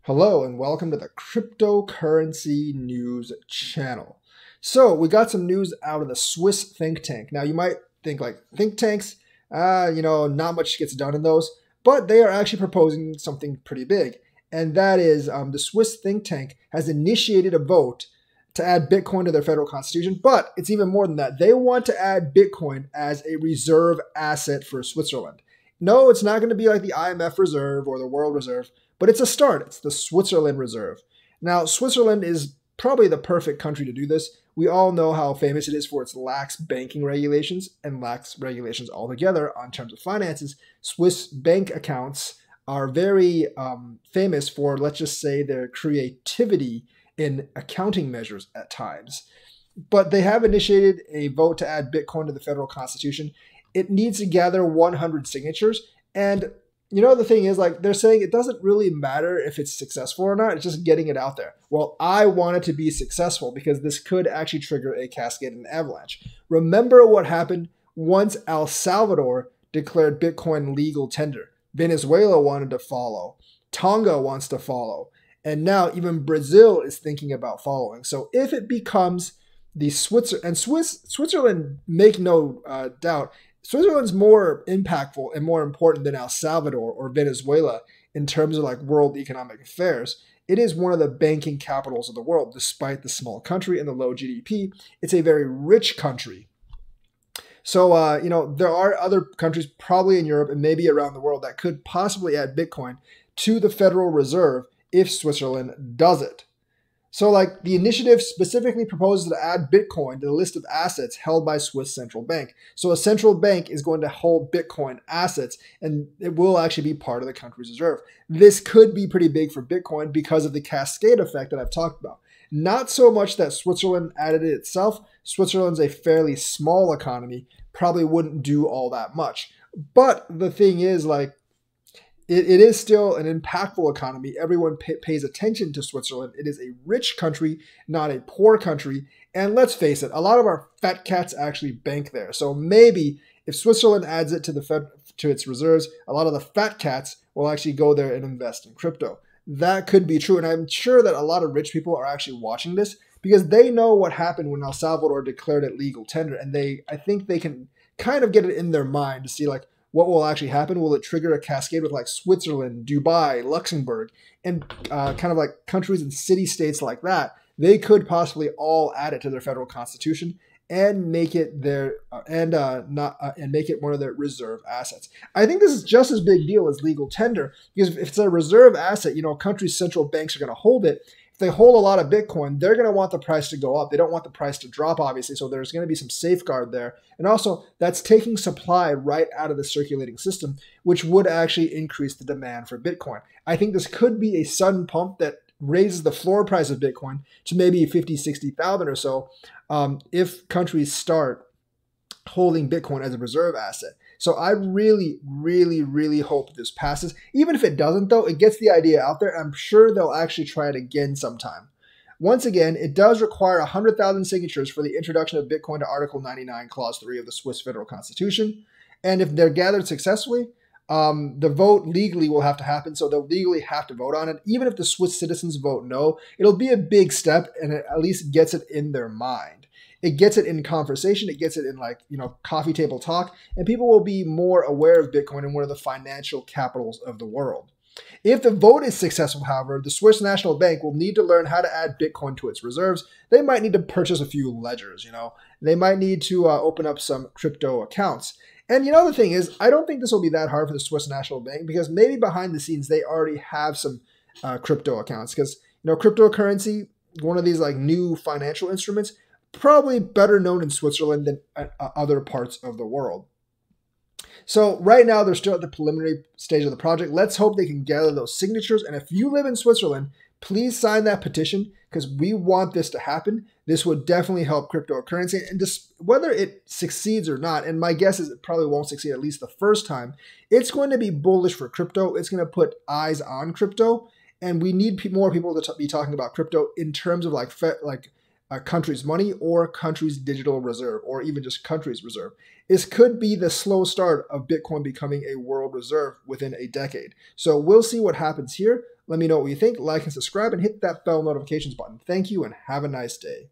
Hello and welcome to the Cryptocurrency News channel. So we got some news out of the Swiss think tank. Now you might think like think tanks, not much gets done in those, but they are actually proposing something pretty big. And that is the Swiss think tank has initiated a vote to add Bitcoin to their federal constitution, but it's even more than that. They want to add Bitcoin as a reserve asset for Switzerland. No, it's not going to be like the IMF reserve or the World Reserve, but it's a start. It's the Switzerland Reserve. Now, Switzerland is probably the perfect country to do this. We all know how famous it is for its lax banking regulations and lax regulations altogether on terms of finances. Swiss bank accounts are very famous for, let's just say, their creativity in accounting measures at times. But they have initiated a vote to add Bitcoin to the federal constitution. It needs to gather 100 signatures. And the thing is, like, they're saying it doesn't really matter if it's successful or not. It's just getting it out there. Well, I want it to be successful because this could actually trigger a cascade and avalanche. Remember what happened once El Salvador declared Bitcoin legal tender. Venezuela wanted to follow. Tonga wants to follow. And now even Brazil is thinking about following. So if it becomes the Switzerland, make no doubt, Switzerland's more impactful and more important than El Salvador or Venezuela in terms of like world economic affairs. It is one of the banking capitals of the world, despite the small country and the low GDP. It's a very rich country. So, there are other countries probably in Europe and maybe around the world that could possibly add Bitcoin to the Federal Reserve if Switzerland does it. So like the initiative specifically proposes to add Bitcoin to the list of assets held by Swiss central bank. So a central bank is going to hold Bitcoin assets and it will actually be part of the country's reserve. This could be pretty big for Bitcoin because of the cascade effect that I've talked about. Not so much that Switzerland added it itself. Switzerland's a fairly small economy, probably wouldn't do all that much. But the thing is, like, it is still an impactful economy. Everyone pays attention to Switzerland. It is a rich country, not a poor country. And let's face it, a lot of our fat cats actually bank there. So maybe if Switzerland adds it to its reserves, a lot of the fat cats will actually go there and invest in crypto. That could be true. And I'm sure that a lot of rich people are actually watching this because they know what happened when El Salvador declared it legal tender. And I think they can kind of get it in their mind to see like, what will actually happen? Will it trigger a cascade with like Switzerland, Dubai, Luxembourg, and kind of like countries and city-states like that? They could possibly all add it to their federal constitution and make it make it one of their reserve assets. I think this is just as big deal as legal tender because if it's a reserve asset, countries' central banks are going to hold it. If they hold a lot of Bitcoin, they're going to want the price to go up. They don't want the price to drop, obviously. So there's going to be some safeguard there. And also, that's taking supply right out of the circulating system, which would actually increase the demand for Bitcoin. I think this could be a sudden pump that raises the floor price of Bitcoin to maybe 50, 60,000 or so if countries start holding Bitcoin as a reserve asset. So I really, really, really hope this passes. Even if it doesn't, though, it gets the idea out there. I'm sure they'll actually try it again sometime. Once again, it does require 100,000 signatures for the introduction of Bitcoin to Article 99, Clause 3 of the Swiss Federal Constitution. And if they're gathered successfully, the vote legally will have to happen. So they'll legally have to vote on it. Even if the Swiss citizens vote no, it'll be a big step and it at least gets it in their mind. It gets it in conversation. It gets it in coffee table talk, and people will be more aware of Bitcoin and one of the financial capitals of the world. If the vote is successful, however, the Swiss National Bank will need to learn how to add Bitcoin to its reserves. They might need to purchase a few ledgers, They might need to open up some crypto accounts. And the thing is, I don't think this will be that hard for the Swiss National Bank because maybe behind the scenes they already have some crypto accounts because, cryptocurrency, one of these like new financial instruments, probably better known in Switzerland than other parts of the world. So right now, they're still at the preliminary stage of the project. Let's hope they can gather those signatures. And if you live in Switzerland, please sign that petition because we want this to happen. This would definitely help cryptocurrency. And just whether it succeeds or not, and my guess is it probably won't succeed at least the first time, it's going to be bullish for crypto. It's going to put eyes on crypto. And we need more people to be talking about crypto in terms of a country's money or country's digital reserve or even just country's reserve. This could be the slow start of Bitcoin becoming a world reserve within a decade. So we'll see what happens here. Let me know what you think. Like and subscribe and hit that bell notifications button. Thank you and have a nice day.